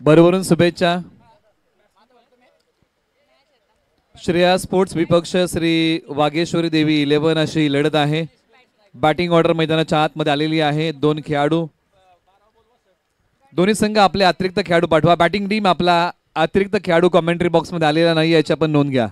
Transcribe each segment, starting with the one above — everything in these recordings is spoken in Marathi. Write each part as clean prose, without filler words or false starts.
बरोबरून शुभेच्छा. श्रेया स्पोर्ट्स विपक्ष श्री वागेश्वरी देवी 11 अशी लढत आहे. बॅटिंग ऑर्डर मैदानाच्या आतमध्ये आलेली आहे. 2 खेळाडू, दोन्ही संघ आपले अतिरिक्त खेळाडू पाठवा. बॅटिंग टीम आपला अतिरिक्त खेळाडू कमेंट्री बॉक्स मध्ये आलेला नाही याची आपण नोंद घ्या.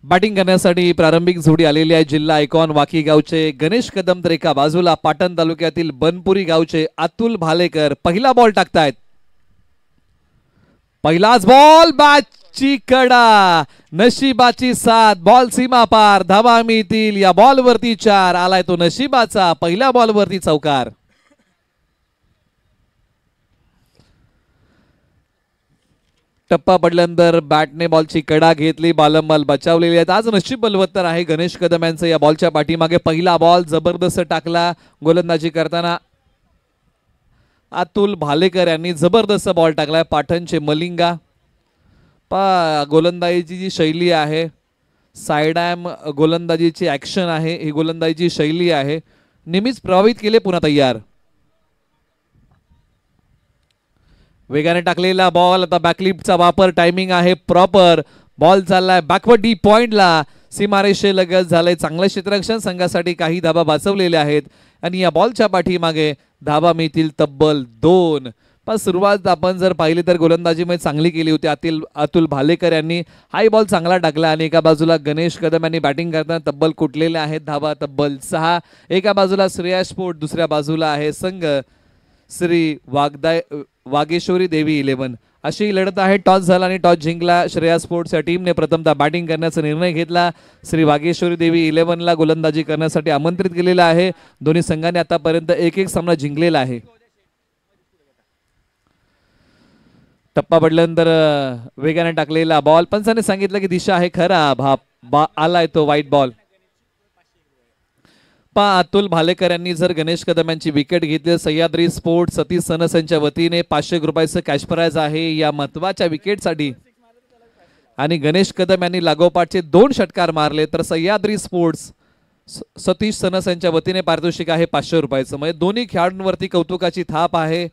बॅटिंग करण्यासाठी प्रारंभिक जोडी आलेली आहे. जिल्हा आयकॉन वाकी गावचे गणेश कदम तर एका बाजूला पाटण तालुक्यातील बनपुरी गावचे अतुल भालेकर पहिला बॉल टाकतायत. पहिलाच बॉल, बॅटची कडा, नशिबाची साथ, बॉल सीमा पार, धावा मिळतील. या बॉल वरती 4 आलाय तो नशिबाचा. पहिल्या बॉल वरती चौकार. टप्पा पडल्यानंतर बॅटने बॉलची कडा घेतली, बॉल बचावलेली आहेत. आज नशीब बलवत्तर आहे गणेश कदम यांचं. या बॉलच्या पाठीमागे पहिला बॉल जबरदस्त टाकला. गोलंदाजी करताना अतुल भालेकर यांनी जबरदस्त बॉल टाकलाय. पाटणचे मलिंगा गोलंदाजीची जी शैली आहे, साइड आर्म गोलंदाजीची ऍक्शन आहे, ही गोलंदाजीची शैली आहे, नेहमीच प्रभावित केले. पुन्हा तयार, वेगाने टाकलेला बॉल. आता बॅकलिपचा वापर, टायमिंग आहे प्रॉपर. बॉल चाललाय बॅकवर्ड डीप पॉइंटला, सीमारेषे लगत झालंय. चांगलं क्षेत्ररक्षण संघासाठी काही धाबा वाचवलेल्या आहेत आणि या बॉलच्या पाठीमागे धाबा मिळतील तब्बल 2. पण सुरुवात आपण जर पाहिली तर गोलंदाजीमध्ये चांगली केली होती अतुल भालेकर यांनी. हाय बॉल चांगला टाकला आणि एका बाजूला गणेश कदम यांनी बॅटिंग करताना तब्बल कुठलेले आहेत धाबा तब्बल 6. एका बाजूला श्रेया स्पोर्ट, दुसऱ्या बाजूला आहे संघ श्री वागेश्वरी देवी 11 अशी लढत आहे. टॉस झाला आणि टॉस जिंकला श्रेया स्पोर्ट्सच्या टीमने. प्रथमतः बॅटिंग करण्याचा निर्णय घेतला. श्री वागेश्वरी देवी 11ला गोलंदाजी करण्यासाठी आमंत्रित केलेलं आहे. दोन्ही संघांनी आतापर्यंत 1-1 सामना जिंकलेला आहे. टप्पा पडल्यानंतर वेगाने टाकलेला बॉल, पंचाने सांगितलं की दिशा आहे खराब. आलाय तो व्हाईट बॉल. अतुल भालेकर यांनी जर गणेश कदम यांची विकेट घेतली. सह्याद्री स्पोर्ट्स सतीश सनस यांच्या वतीने 500 रुपयाचं कॅश प्राइज आहे या महत्वाच्या विकेटसाठी. आणि गणेश कदम यांनी लागोपाठचे 2 षटकार मारले तर सह्याद्री स्पोर्ट्स सतीश सनस यांच्या वतीने पारितोषिक आहे 500 रुपयाचं. म्हणजे दोन्ही खेळाडूंवरती कौतुकाची थाप आहे.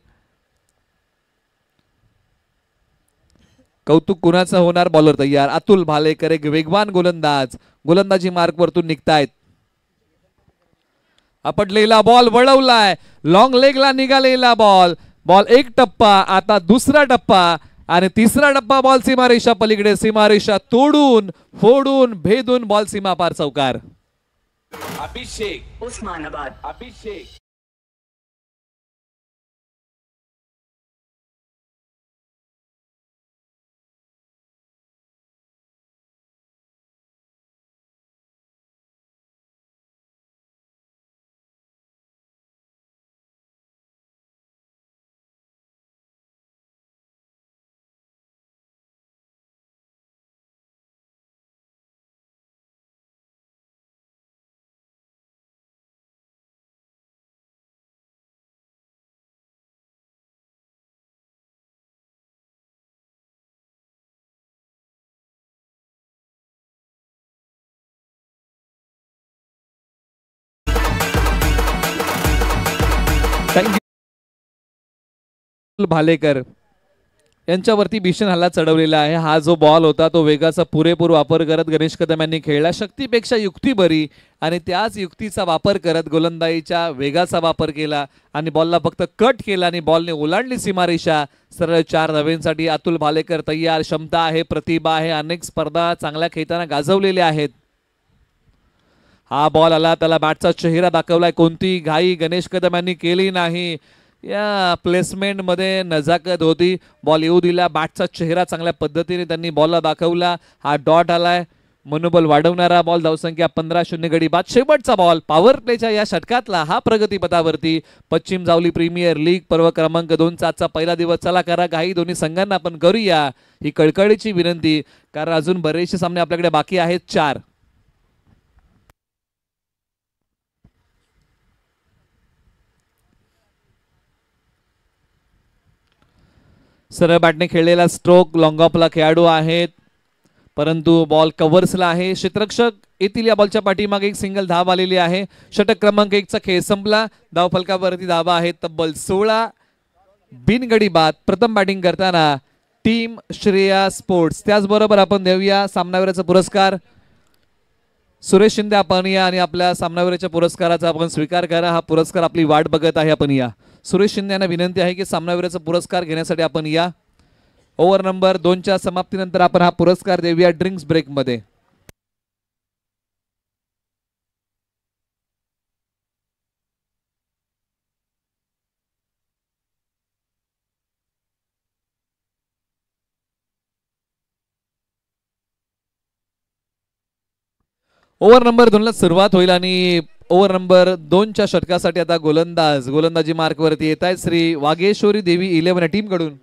कौतुक कुणाचं होणार? बॉलर तयार. अतुल भालेकर एक वेगवान गोलंदाज, गोलंदाजी मार्क वरतून निघतायत. आपटलेला बॉल वळवलाय, लॉंग लेगला निघालेला बॉल. बॉल एक टप्पा, आता दुसरा टप्पा आणि तिसरा टप्पा. बॉल सीमारेषा पलीकडे, सीमारेषा तोडून फोडून भेदून बॉल सीमा पार चौकार. अभिषेक उस्मानाबाद. अभिषेक भालेकर यांच्यावरती भीषण हल्ला चढवलेला आहे. हा जो बॉल होता तो वेगाचा पुरेपूर वापर करत गणेश कदम यांनी खेळला. शक्तीपेक्षा युक्ती बरी आणि त्याच युक्तीचा वापर करत गोलंदाजीच्या वेगाचा वापर केला आणि बॉलला फक्त कट केला आणि बॉलने ओलांडली सीमारेषा. सरळ 4 धावेंसाठी अतुल भालेकर तयार. क्षमता आहे, प्रतिभा आहे, अनेक स्पर्धा चांगल्या खेळताना गाजवलेल्या आहेत. हा बॉल आला, त्याला बॅटचा चेहरा दाखवलाय. कोणती घाई गणेश कदम यांनी केली नाही. या प्लेसमेंट मध्ये नजाकत होती. बॉल येऊ दिला, बॅटचा चेहरा चांगल्या पद्धतीने त्यांनी बॉलला दाखवला. हा डॉट आलाय, मनोबल वाढवणारा बॉल. धावसंख्या 15-0 गडी बाद. शेवटचा बॉल पॉवर प्लेच्या या षटकातला हा प्रगतीपथावरती. पश्चिम जावली प्रीमियर लीग पर्व क्रमांक 2 चा पहिला दिवस. चला करा काही दोन्ही संघांना आपण करूया ही कळकळीची विनंती, कारण अजून बरेचसे सामने आपल्याकडे बाकी आहेत. 4 सरळ बॅटने खेळलेला स्ट्रोक लॉंग ऑफला खेळाडू आहेत परंतु बॉल कव्हर्सला आहे. क्षेत्ररक्षक येथील या बॉलच्या पाठीमागे एक सिंगल धाव आलेली आहे. षटक क्रमांक 1 चा खेळ संपला. धाव फलकावरती धावा आहेत तब्बल 16. बिनगडी बाद. प्रथम बॅटिंग करताना टीम श्रेया स्पोर्ट्स. त्याचबरोबर आपण देऊया सामनावीराचा पुरस्कार. सुरेश शिंदे आपण या आणि आपल्या सामनावीराच्या पुरस्काराचा आपण स्वीकार करा. हा पुरस्कार आपली वाट बघत आहे. आपण या. सुरेश शिंदे यांना विनंती आहे की सामनावीराचा पुरस्कार घेण्यासाठी आपण या. ओव्हर नंबर 2च्या समाप्तीनंतर आपण हा पुरस्कार देऊया ड्रिंक्स ब्रेक मध्ये. ओव्हर नंबर 2 ला सुरुवात होईल आणि ओव्हर नंबर 2च्या षटकासाठी आता गोलंदाजी मार्क वरती येत आहेत श्री वागेश्वरी देवी 11 टीम कडून.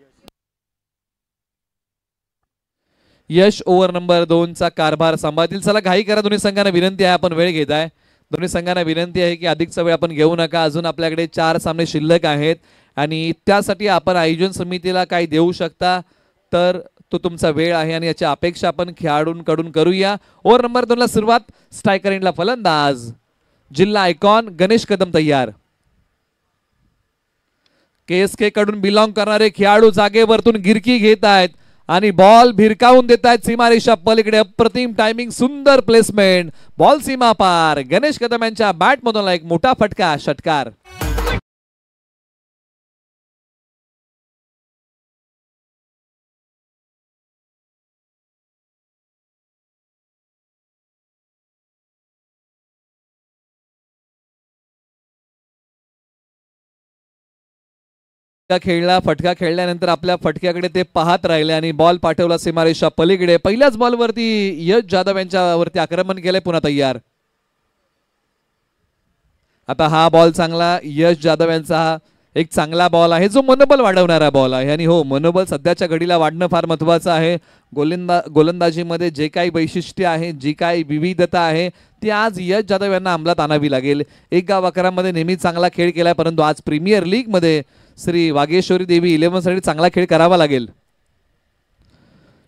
यश ओव्हर नंबर 2 चा कारभार सांभाळतील. चला घाई करा. दोन्ही संघांना विनंती आहे, आपण वेळ घेत आहे. दोन्ही संघांना विनंती आहे की अधिकचा वेळ आपण घेऊ नका. अजून आपल्याकडे 4 सामने शिल्लक आहेत आणि त्यासाठी आपण आयोजन समितीला काही देऊ शकता तर तो तुमचा वेळ आहे आणि याची अपेक्षा आपण खेळाडूंकडून करूया. ओव्हर नंबर 2 ला सुरुवात. स्ट्रायकर एंडला फलंदाज जिल्हा आयकॉन गणेश कदम तयार. KSK कडून बिलॉंग करणारे खेळाडू जागेवरतून गिरकी घेत आहेत आणि बॉल भिरकावून देत आहेत सीमारेषा पलीकडे. अप्रतिम टायमिंग, सुंदर प्लेसमेंट, बॉल सीमा पार. गणेश कदम यांच्या बॅट मधून एक मोठा फटका. षटकार. खेळला. फटका खेळल्यानंतर आपल्या फटक्याकडे ते पाहत राहिले आणि बॉल पाठवला सीमारेषा पलीकडे. पहिल्याच बॉलवरती यश जाधव यांच्यावरती आक्रमण केलंय. पुन्हा तयार. आता हा बॉल चांगला. यश जाधव यांचा हा एक चांगला बॉल आहे जो मनोबल वाढवणारा बॉल आहे. आणि हो, मनोबल सध्याच्या घडीला वाढणं फार महत्वाचं आहे. गोलंदाजीमध्ये जे काही वैशिष्ट्य आहे, जी काही विविधता आहे ती आज यश जाधव यांना अंमलात आणावी लागेल. एक गाव 11 मध्ये नेहमी चांगला खेळ केलाय, परंतु आज प्रीमियर लीग मध्ये श्री वागेश्वरी देवी 11 साठी चांगला खेळ करावा लागेल.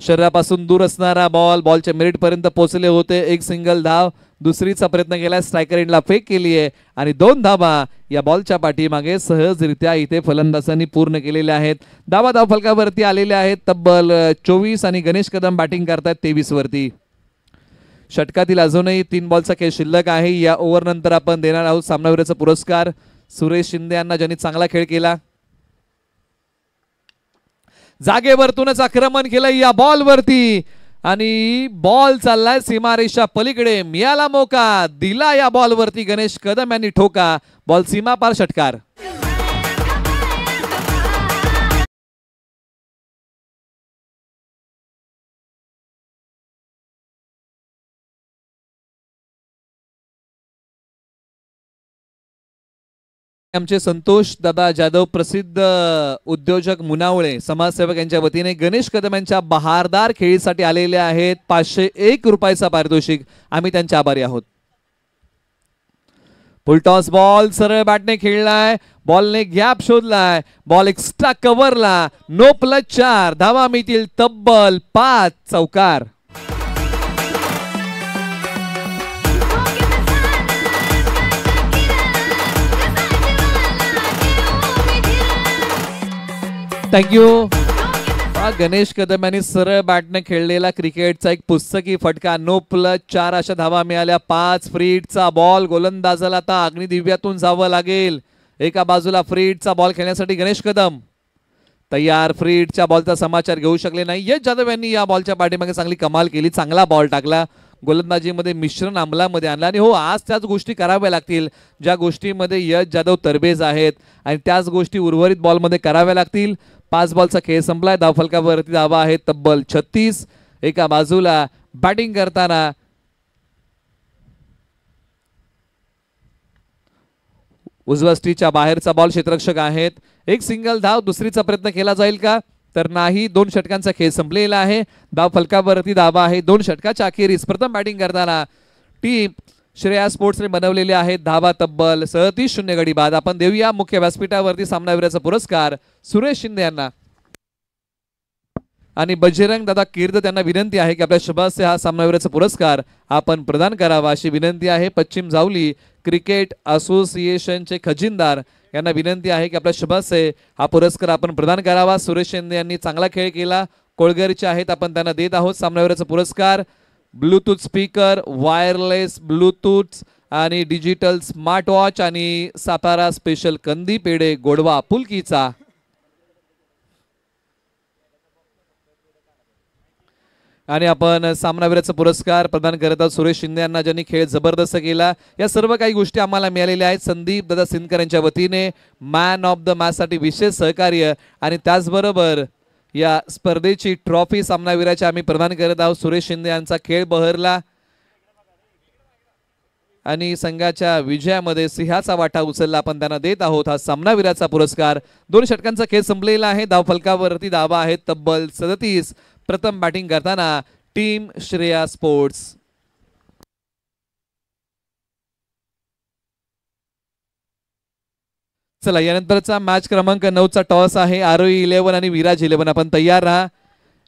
शरीरापासून दूर असणारा बॉल बॉलच्या मिरिट पर्यंत पोहोचले होते. एक सिंगल धाव. दुसरीचा प्रयत्न केलाय. स्ट्रायकर एंडला फेक केली आहे आणि 2 धावा या बॉलच्या पाठीमागे सहजरित्या इथे फलंदाजांनी पूर्ण केलेल्या आहेत. धाव फलकावरती आलेल्या आहेत तब्बल 24 आणि गणेश कदम बॅटिंग करतात 23 वरती. षटकातील अजूनही 3 बॉलचा खेळ शिल्लक आहे. या ओव्हर नंतर आपण देणार आहोत सामनावीराचा पुरस्कार सुरेश शिंदे यांना, ज्यांनी चांगला खेळ केला. जागेवरतूनच आक्रमण केलं या बॉल वरती आणि बॉल चाललाय सीमारेषा पलीकडे. मिळाला मौका, दिला या बॉल वरती गणेश कदम यांनी ठोका. बॉल सीमा पार. षटकार. आमचे संतोष दादा जाधव, प्रसिद्ध उद्योजक मुनावळे समाजसेवक यांच्या वतीने गणेश कदम यांच्या बहारदार खेळीसाठी आलेले आहेत 501 रुपयाचा पारितोषिक. आम्ही त्यांचे आभारी आहोत. फुलटॉस बॉल सरळ बॅटने खेळलाय. बॉलने गॅप शोधलाय. बॉल एक्स्ट्रा कव्हरला. नो प्लस 4 धावा मिळतील तब्बल 5. चौकार. थँक्यू. गणेश कदम यांनी सरळ बॅटने खेळलेला क्रिकेटचा एक पुस्तकी फटका. नो प्लस 4 अशा धावा मिळाल्या. 5 फ्रीटचा बॉल. गोलंदाजाला आता अग्निदिव्यातून जावं लागेल. एका बाजूला फ्रीटचा बॉल खेळण्यासाठी गणेश कदम तयार. फ्रीटच्या बॉलचा समाचार घेऊ शकले नाही. यश जाधव यांनी या बॉलच्या पाठीमागे चांगली कमाल केली. चांगला बॉल टाकला. गोलंदाजीमध्ये मिश्रण अंमलामध्ये आणलं आणि हो, आज त्याच गोष्टी कराव्या लागतील ज्या गोष्टीमध्ये यश जाधव तरबेज आहेत आणि त्याच गोष्टी उर्वरित बॉलमध्ये कराव्या लागतील. 5 बॉलचा खेळ संपलाय. धावफलकावरती धावा आहेत तब्बल 36. एका बाजूला बॅटिंग करताना उजव्या स्टीच्या बाहेरचा बॉल क्षेत्ररक्षक आहेत. एक सिंगल धाव. दुसरीचा प्रयत्न केला जाईल का तर नाही. 2 षटकांचा खेळ संपलेला आहे. धाव फलकावरती धावा आहे. 2 षटकाच्या अखेरीस प्रथम बॅटिंग करताना टीम श्रेया स्पोर्ट्सने बनवलेले आहेत धावा तब्बल 37-0 गडी बाद. आपण देऊया मुख्य व्यासपीठावरती सामनावीराचा पुरस्कार सुरेश शिंदे यांना. आणि बजरंग दादा कीर्द त्यांना विनंती आहे की आपल्या शुभास्य हा सामनावीराचा पुरस्कार आपण प्रदान करावा अशी विनंती आहे. पश्चिम जावली क्रिकेट असोसिएशनचे खजिनदार यांना विनंती आहे की आपल्या शुभास्य हा पुरस्कार आपण प्रदान करावा. सुरेश शिंदे यांनी चांगला खेळ केला, कोळगरचे आहेत, आपण त्यांना देत आहोत सामनावीराचा पुरस्कार. ब्लूटूथ स्पीकर, वायरलेस ब्लूटूथ आणि डिजिटल स्मार्ट वॉच आणि सातारा स्पेशल कंदी पेढे गोडवा पुलकीचा. आणि आपण सामनावीराचा पुरस्कार प्रदान करत आहोत सुरेश शिंदे यांना, ज्यांनी खेळ जबरदस्त केला. या सर्व काही गोष्टी आम्हाला मिळालेल्या आहेत संदीप दादा सिंदकर यांच्या वतीने मॅन ऑफ द मॅच साठी विशेष सहकार्य. आणि त्याचबरोबर या स्पर्धेची ट्रॉफी सामनावीराची आम्ही प्रदान करत आहोत. सुरेश शिंदे यांचा खेळ बहरला आणि संघाच्या विजयामध्ये सिंहाचा वाटा उचलला, आपण त्यांना देत आहोत हा सामनावीराचा पुरस्कार. 2 षटकांचा खेळ संपलेला आहे. धाव फलकावरती धावा आहेत तब्बल 37. प्रथम बॅटिंग करताना टीम श्रेया स्पोर्ट्स. चला यानंतरचा मॅच क्रमांक 9चा टॉस आहे. आरोही 11 आणि विराज 11. आपण तयार राहा,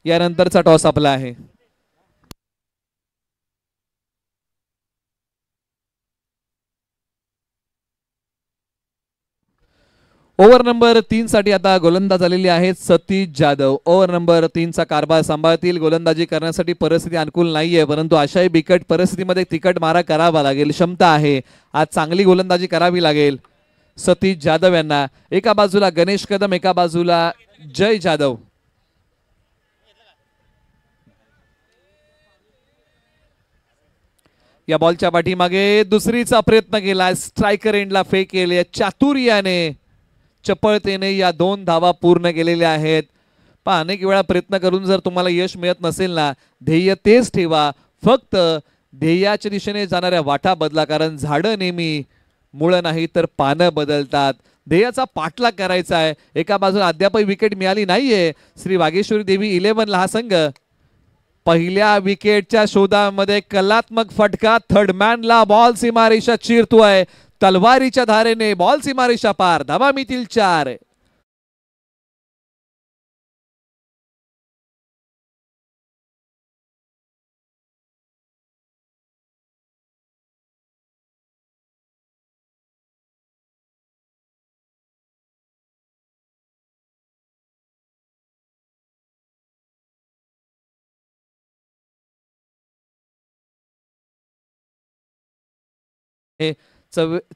यानंतरचा टॉस आपला आहे. ओव्हर नंबर 3 साठी आता गोलंदाज आलेले आहेत सतीश जाधव. ओव्हर नंबर 3 चा कारभार सांभाळतील. गोलंदाजी करण्यासाठी परिस्थिती अनुकूल नाहीये, परंतु अशाही बिकट परिस्थितीमध्ये तिकट मारा करावा लागेल, क्षमता आहे. आज चांगली गोलंदाजी करावी लागेल सतीश जाधव यांना. एका बाजूला गणेश कदम, एका बाजूला जय जाधव. या बॉलच्या पाठीमागे दुसरीचा प्रयत्न केला, स्ट्रायकर एंडला फेक केले चातुर्याने, चपळतेने या 2 धावा पूर्ण केलेल्या आहेत. पण अनेक वेळा प्रयत्न करून जर तुम्हाला यश मिळत नसेल ना, ध्येय तेच ठेवा, फक्त ध्येयाच्या दिशेने जाणाऱ्या वाटा बदला, कारण झाडं नेहमी मुळं नाही तर पानं बदलतात. ध्येयाचा पाठलाग करायचा आहे. एका बाजूला अद्यापही विकेट मिळाली नाहीये. श्री वागेश्वरी देवी 11 ला हा संघ पहिल्या विकेटच्या शोधामध्ये कलात्मक फटका. थर्डमॅनला बॉल सीमारेषा चिरतोय, तलवारीच्या धारेने बॉल सीमारेषा पार. धावा मिळतील 4. हे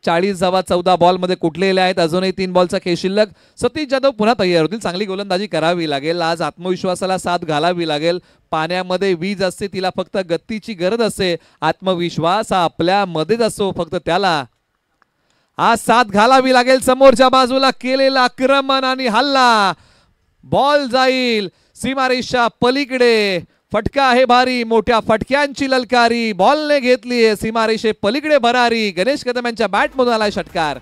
40 धावा 14 बॉल मध्ये कुठलेले आहेत. अजूनही 3 बॉलचा खेळ शिल्लक. सतीश जाधव पुन्हा तयार होतील. चांगली गोलंदाजी करावी लागेल आज. आत्मविश्वासाला साथ घालावी लागेल. पाण्यामध्ये वीज असते, तिला फक्त गतीची गरज असते. आत्मविश्वास हा आपल्यामध्येच असतो, फक्त त्याला आज साथ घालावी लागेल. समोरच्या बाजूला केलेला आक्रमण आणि हल्ला, बॉल जाईल सीमारेषा पलीकडे. फटका आहे भारी, मोठ्या फटक्यांची ललकारी, बॉलने घेतली सीमारेषे पलीकडे भरारी. गणेश कदम यांच्या बॅट मधून आलाय षटकार.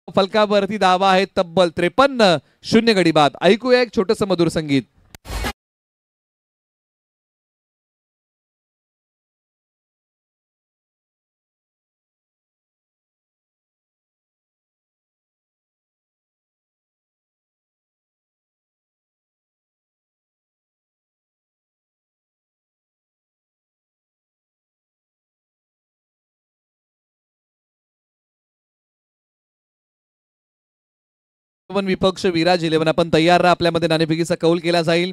फलकावरती धावा आहेत तब्बल 53. 0 गडी बाद. ऐकूया एक छोटस मधुर संगीत. पण विपक्ष विराज 11 आपण तयार राहा, आपल्यामध्ये नाणेफेकीचा कौल केला जाईल.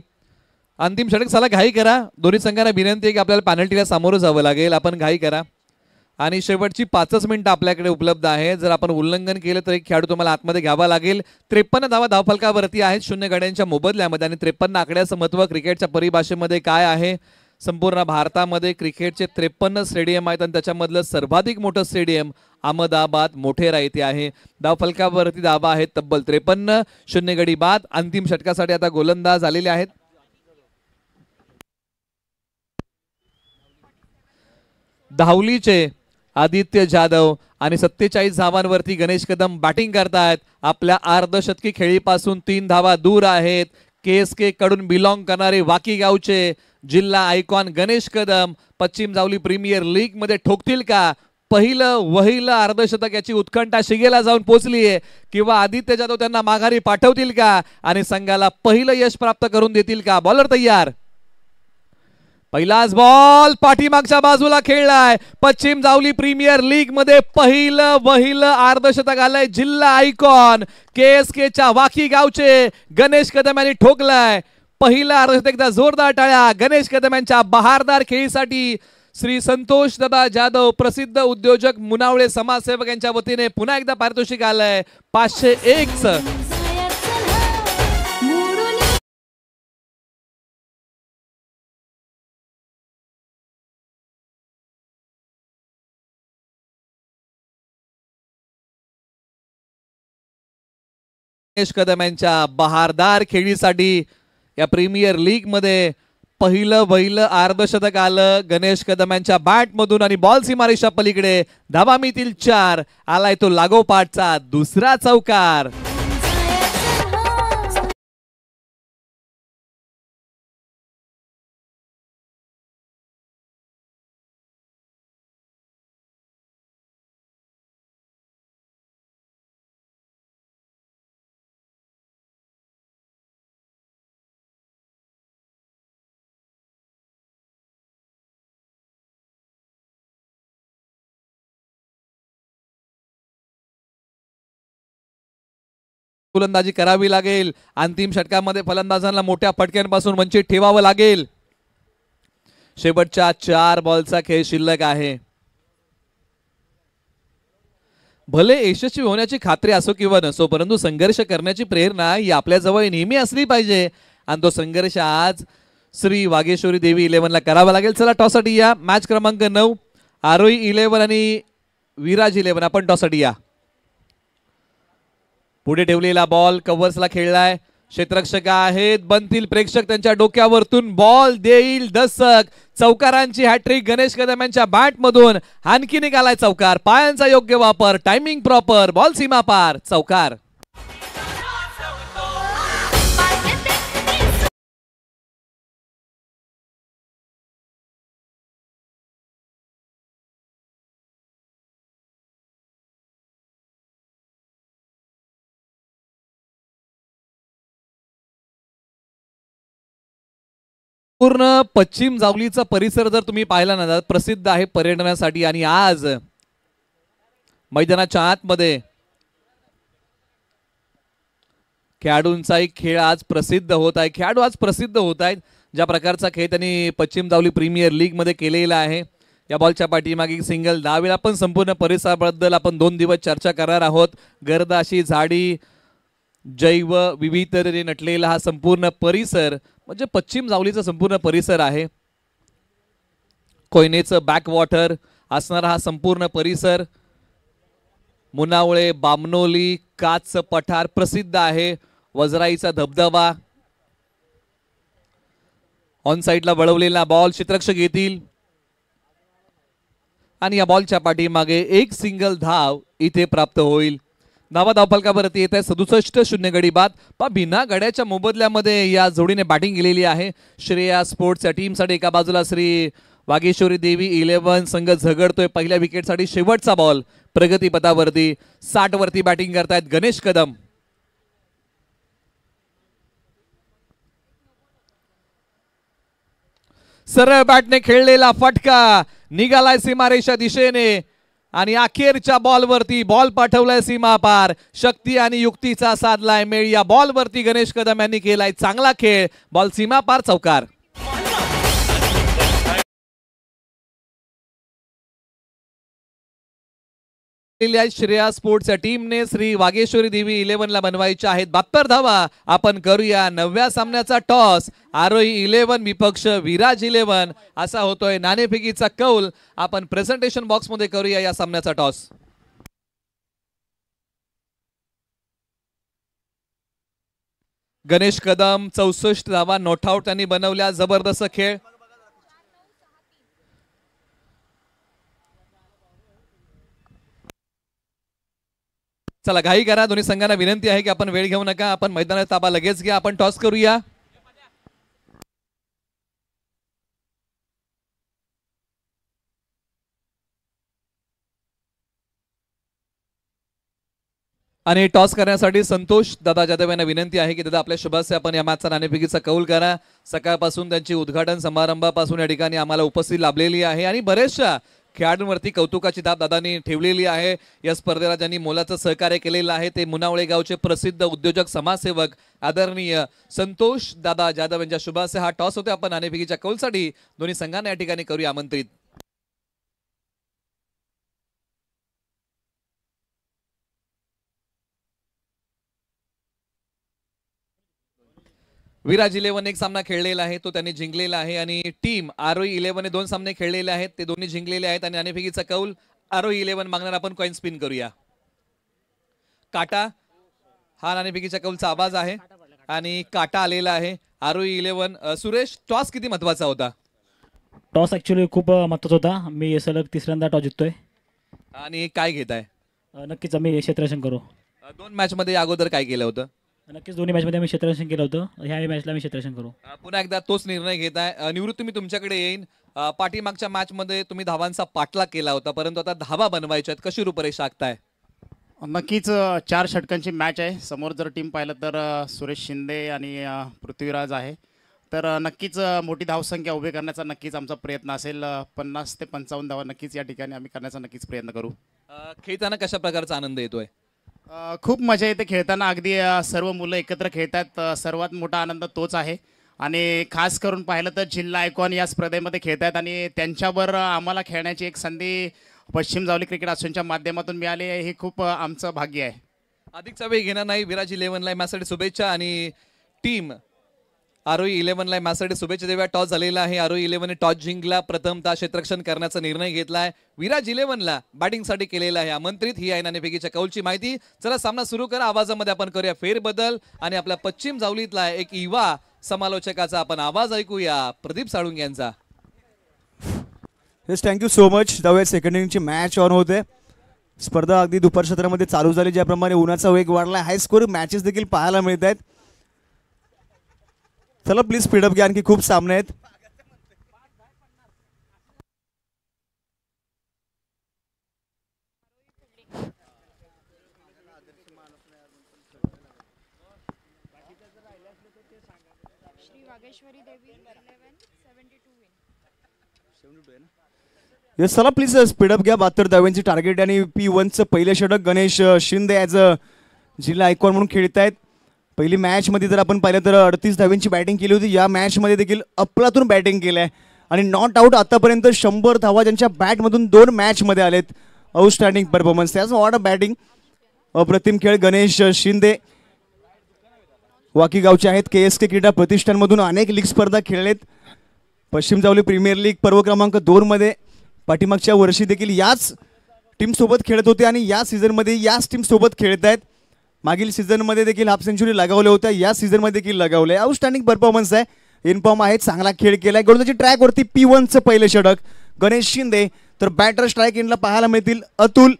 अंतिम षटक, चला घाई करा. दोन्ही संघांना विनंती आहे की आपल्याला पेनल्टीला सामोरं जावं लागेल, आपण घाई करा. आणि शेवटची 5 मिनिटं आपल्याकडे उपलब्ध आहे. जर आपण उल्लंघन केलं तर एक खेळाडू तुम्हाला आतमध्ये घ्यावा लागेल. 53 धावा धावफलकावरती आहेत 0 गड्यांच्या मोबदल्यामध्ये. आणि 53 आकड्याचं महत्त्व क्रिकेटच्या परिभाषेमध्ये काय आहे? संपूर्ण भारतामध्ये क्रिकेटचे 53 स्टेडियम आहेत आणि त्याच्यामधलं सर्वाधिक मोठं स्टेडियम अहमदाबाद मोटेरा येथे आहे. धावफलकावरती धावा आहेत तब्बल 53, 0 गडी बाद. अंतिम षटकासाठी आता गोलंदाज आलेले आहेत. धावलीचे आदित्य जाधव आणि 47 धावांवरती गणेश कदम बॅटिंग करतायत. आपल्या अर्धशतकी खेळीपासून 3 धावा दूर आहेत. KSK कडून बिलॉंग करणारे वाकी गावचे जिल्हा आयकॉन गणेश कदम पश्चिम जावली प्रीमियर लीग मध्ये ठोकतील का? वहिलं अर्धशतक याची उत्कंठा शिगेला जाऊन पोहोचलीये. किंवा आदित्य जाधव त्यांना माघारी पाठवतील का आणि संघाला पहिलं यश प्राप्त करून देतील का? बॉलर तयार. पहिलाच बॉल पाठीमागच्या बाजूला खेळलाय. पश्चिम जावली प्रीमियर लीग मध्ये वहिलं अर्धशतक आलंय. जिल्हा आयकॉन KSK च्या वाकी गावचे गणेश कदम यांनी ठोकलाय पहिला अर्धशतक. जोरदार टाळ्या गणेश कदम यांच्या बहारदार खेळीसाठी. श्री संतोष दादा जाधव प्रसिद्ध उद्योजक मुनावळे समाजसेवक यांच्या वतीने पुन्हा एकदा पारितोषिक आलंय 501. गणेश कदम यांच्या बहारदार खेळीसाठी या प्रीमियर लीग मध्ये वहिलं अर्धशतक आलं गणेश कदम यांच्या बॅट मधून. आणि बॉल सीमारेषा पलीकडे धावा मिळतील 4. आलाय तो लागोपाठचा दुसरा चौकार. गोलंदाजी करावी लागेल. अंतिम षटकामध्ये फलंदाजांना मोठ्या फटक्यांपासून वंचित ठेवावं लागेल. शेवटच्या 4 बॉलचा खेळ शिल्लक आहे. भले यशस्वी होण्याची खात्री असो किंवा नसो, परंतु संघर्ष करण्याची प्रेरणा ही आपल्या जवळ नेहमी असली पाहिजे. आणि तो संघर्ष आज श्री वागेश्वरी देवी 11 ला करावा लागेल. चला टॉससाठी या. मॅच क्रमांक 9 आरोही 11 आणि विराज 11. आपण टॉससाठी या. पुढे ठेवलेला बॉल कव्हर्सला खेळलाय. क्षेत्ररक्षक आहेत बनतील प्रेक्षक त्यांच्या डोक्यावरतून बॉल देईल दशक. चौकारांची हॅट्रिक गणेश कदम यांच्या बॅट मधून. आणखी निघालाय चौकार. पायांचा योग्य वापर, टायमिंग प्रॉपर, बॉल सीमा पार, चौकार. पूर्ण पश्चिम जावलीचा परिसर जर तुम्ही पाहिला ना प्रसिद्ध आहे पर्यटनासाठी. आणि आज मैदानाच्या आतमध्ये खेळाडूंचा एक खेळ आज प्रसिद्ध होत आहे. खेळाडू आज प्रसिद्ध होत आहेत. ज्या प्रकारचा खेळ त्यांनी पश्चिम जावली प्रीमियर लीग मध्ये केलेला आहे. या बॉलच्या पाठीमागे सिंगल धावेला पण संपूर्ण परिसराबद्दल आपण 2 दिवस चर्चा करणार आहोत. गर्द अशी झाडी, जैव विविधतेने नटलेला हा संपूर्ण परिसर म्हणजे पश्चिम जावलीचा संपूर्ण परिसर आहे. कोयनेचं बॅकवॉटर असणारा हा संपूर्ण परिसर. मुनावळे, बामनोली, काच पठार प्रसिद्ध आहे. वजराईचा धबधबा. ऑन साइडला वळवलेला बॉल क्षेत्ररक्षक येतील. आणि या बॉलच्या पाठीमागे एक सिंगल धाव इथे प्राप्त होईल. धावा धावफलकावरती येत आहे 67, 0 गडी बाद. बिना गड्याच्या मोबदल्यामध्ये या जोडीने बॅटिंग केलेली आहे. श्रेया स्पोर्ट्सच्या टीमसाठी एका बाजूला श्री वागेश्वरी देवी 11 संघ झगडतोय पहिल्या विकेटसाठी. शेवटचा बॉल प्रगतीपथावरती. 60 वरती बॅटिंग करतायत गणेश कदम. सरळ बॅटने खेळलेला फटका निघालाय सीमारेषा दिशेने. आणि अखेरच्या बॉलवरती बॉल पाठवलाय सीमा पार. शक्ती आणि युक्तीचा साधलाय मेळ. या बॉलवरती गणेश कदम यांनी केलाय चांगला खेळ. बॉल सीमा पार, चौकार. श्रेया स्पोर्ट्सच्या टीमने श्री वागेश्वरी देवी 11 ला बनवायच्या आहेत 72 धावा. आपण करूया 9व्या सामन्याचा टॉस. आरोही 11 विपक्ष विराज 11 असा होतोय नाणेफेकीचा कौल. आपण प्रेझेंटेशन बॉक्स मध्ये करूया या सामन्याचा टॉस. गणेश कदम 64 धावा नॉट आउट त्यांनी बनवल्या. जबरदस्त खेळ. चला घाई करा. दोन्ही संघांना विनंती आहे की आपण वेळ घेऊ नका. आपण मैदानात ताबा लगेच घ्या. आपण टॉस करूया. आणि टॉस करण्यासाठी संतोष दादा जाधव यांना विनंती आहे की दादा आपल्या शुभास्य आपण या मॅचचा नाणेफेकीचा कौल करा. सकाळपासून त्यांची उद्घाटन समारंभापासून या ठिकाणी आम्हाला उपस्थिती लाभलेली आहे आणि बरेचशा खेळाडूंवरती कौतुकाची दाब दादांनी ठेवलेली आहे. या स्पर्धेला ज्यांनी मोलाचं सहकार्य केलेलं आहे ते मुनावळे गावचे प्रसिद्ध उद्योजक समाजसेवक आदरणीय संतोष दादा जाधव यांच्या शुभास्य हा टॉस होते. आपण नाणेफेकीच्या कौलसाठी दोन्ही संघांना या ठिकाणी करूया आमंत्रित. विराज 11 एक सामना खेळलेला आहे तो त्यांनी जिंकलेला आहे आणि टीम आरोही 11 2 सामने खेळलेले आहेत ते दोन्ही जिंकलेले आहेत. आणि नाणेफेकीचा कौल आरोही 11 मागणार. आपण कॉइन स्पिन करूया. काटा हा नाणेफेकीच्या कौलचा आवाज आहे आणि काटा आलेला आहे. आरोही 11. सुरेश टॉस किती महत्वाचा होता? टॉस ऍक्च्युली खूप महत्त्वाचा होता. मी सलग तिसऱ्यांदा टॉस जिंकतोय. आणि काय घेत आहे? नक्कीच आम्ही क्षेत्ररक्षण करू. 2 मॅच मध्ये अगोदर काय केलं होतं? नक्कीच दोन्ही मॅचमध्ये आम्ही क्षेत्ररक्षण केलं होतं. ह्या मॅचला आम्ही क्षेत्ररक्षण करू. पुन्हा एकदा तोच निर्णय घेत आहे. निवृत्ती मी तुमच्याकडे येईन. पाठीमागच्या मॅच मध्ये तुम्ही धावांचा पाठलाग केला होता परंतु आता धावा बनवायच्या आहेत. कशी रूपरेषा आखताय? नक्कीच 4 षटकांची मॅच आहे. समोर जर टीम पाहिलं तर सुरेश शिंदे आणि पृथ्वीराज आहे. तर नक्कीच मोठी धावसंख्या उभी करण्याचा नक्कीच आमचा प्रयत्न असेल. 50 ते 55 धावा नक्कीच या ठिकाणी आम्ही करण्याचा नक्कीच प्रयत्न करू. खेळताना कशा प्रकारचा आनंद येतोय? खूप मजा येते खेळताना. अगदी सर्व मुलं एकत्र खेळतात. सर्वात मोठा आनंद तोच आहे. आणि खास करून पाहिलं तर जिल्हा आयकॉन या स्पर्धेमध्ये खेळतात आणि त्यांच्यावर आम्हाला खेळण्याची एक संधी पश्चिम जावली क्रिकेट असोसिएशनच्या माध्यमातून मिळाली आहे. हे खूप आमचं भाग्य आहे. अधिकचा वेळ घेणार नाही. विराज 11 ला मॅचसाठी शुभेच्छा आणि टीम आरोही 11 ला मॅचसाठी शुभेच्छा देऊया. टॉस झालेला आहे. आरोही 11 ने टॉस जिंकला. प्रथमतः क्षेत्ररक्षण करण्याचा निर्णय घेतलाय. विराज 11 ला बॅटिंगसाठी केलेला आहे आमंत्रित. ही आहे नाणेफेकीच्या कौलची माहिती. चला सामना सुरू करा. आवाजामध्ये आपण करूया फेरबदल आणि आपल्या पश्चिम जावलीतला एक युवा समालोचकाचा आपण आवाज ऐकूया. प्रदीप साळुंगे यांचा. Yes thank you so much. 10व्या सेकंड इनिंगची मॅच ऑन होते. स्पर्धा अगदी दुपार सत्रामध्ये चालू झाली. ज्याप्रमाणे उन्हाचा वेग वाढला हाय स्कोर मॅचेस देखील पाहायला मिळत आहेत. चला प्लीज स्पीडअप घ्या. आणखी खूप सामने आहेत. येस चला प्लीज स्पीडअप घ्या. 72 धावांची टार्गेट आणि P1चं पहिले षटक गणेश शिंदे ॲज अ जिल्हा आयकॉन म्हणून खेळत आहेत. पहिली मॅचमध्ये जर आपण पाहिलं तर 38 धावांची बॅटिंग केली होती. या मॅचमध्ये देखील अफलातून बॅटिंग केलं आहे आणि नॉट आऊट आतापर्यंत 100 धावा ज्यांच्या बॅटमधून 2 मॅचमध्ये आलेत. Outstanding performance. त्याच वॉट बॅटिंग. अप्रतिम खेळ गणेश शिंदे वाकी गावचे आहेत. KSK क्रीडा प्रतिष्ठानमधून अनेक लीग स्पर्धा खेळलेत. पश्चिम जावली प्रीमियर लीग पर्व क्रमांक 2 मध्ये पाठीमागच्या वर्षी देखील याच टीमसोबत खेळत होते आणि या सीझनमध्ये याच टीमसोबत खेळत आहेत. मागील सीझनमध्ये देखील हाफ सेंचुरी लगावल्या होत्या. या सीझनमध्ये देखील लगावले. आउटस्टँडिंग परफॉर्मन्स आहे. इनफॉर्म आहे. चांगला खेळ केलाय. गोलंदाजी ट्रॅकवरती P1चं पहिले षटक गणेश शिंदे. तर बॅटर स्ट्राईक एंडला पाहायला मिळतील अतुल.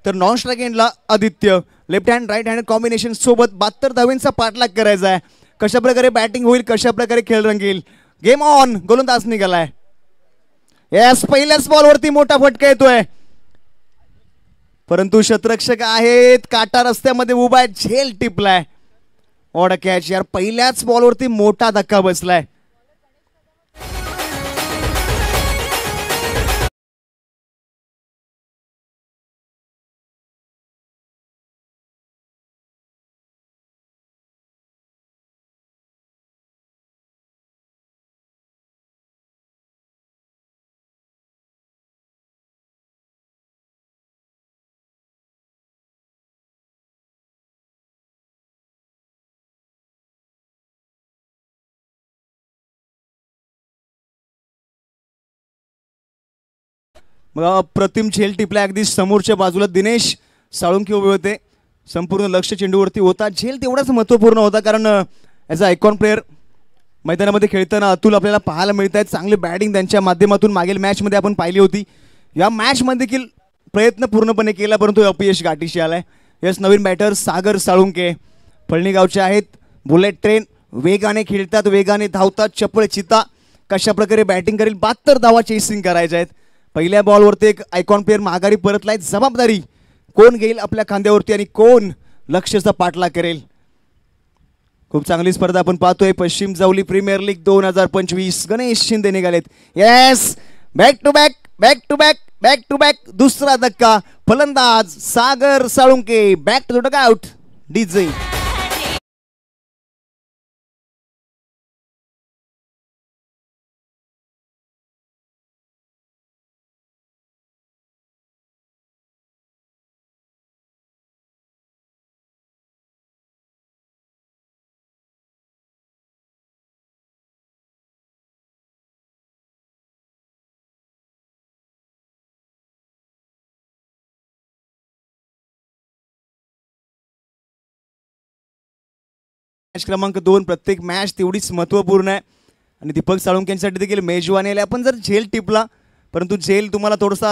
तर नॉन स्ट्राईक एंडला Aditya. Left hand right hand combination सोबत 72 धावांचा पाठलाग करायचा आहे. कशा प्रकारे बॅटिंग होईल, कशा प्रकारे खेळ रंगेल. Game on. गोलंदाज निघालाय. यस पहिल्याच बॉलवरती मोठा फटका येतोय परंतु शतरक्षक आहेत. काटा रस्त्यामध्ये उभा आहे. झेल टिपलाय. ऑड कॅच यार. पहिल्याच बॉलवरती मोठा धक्का बसलाय. मग अप्रतिम झेल टिपला अगदी समोरच्या बाजूला दिनेश साळुंखे उभे होते. संपूर्ण लक्ष चेंडूवरती होता. झेल तेवढाच महत्त्वपूर्ण होता कारण ॲज अ आयकॉन प्लेअर मैदानामध्ये खेळताना अतुल आपल्याला पाहायला मिळत आहेत. चांगली बॅटिंग त्यांच्या माध्यमातून मागील मॅचमध्ये आपण पाहिली होती. या मॅचमध्ये देखील प्रयत्न पूर्णपणे केला परंतु अपयश गाठीशी आलाय. यस, नवीन बॅटर सागर साळुंखे फळणी गावचे आहेत. बुलेट ट्रेन वेगाने खेळतात, वेगाने धावतात. चपळ चिता कशा प्रकारे बॅटिंग करेल. 72 धावा चेसिंग करायच्या आहेत. पहिल्या बॉलवरती एक आयकॉन प्लेअर माघारी परतलाय. जबाबदारी कोण घेईल आपल्या खांद्यावरती आणि कोण लक्ष्यचा पाठला करेल. खूप चांगली स्पर्धा आपण पाहतोय. Paschim Jawali premier league 2025. गणेश शिंदे निघालेत. Yes, back to back, back to back, back to back. दुसरा धक्का. फलंदाज Sagar Salunkhe back to the dugout. DJ match क्रमांक 2. प्रत्येक मॅच तेवढीच महत्त्वपूर्ण आहे आणि दीपक साळुंखेंसाठी देखील मेजवानी आली. आपण जर झेल टिपला परंतु झेल तुम्हाला थोडासा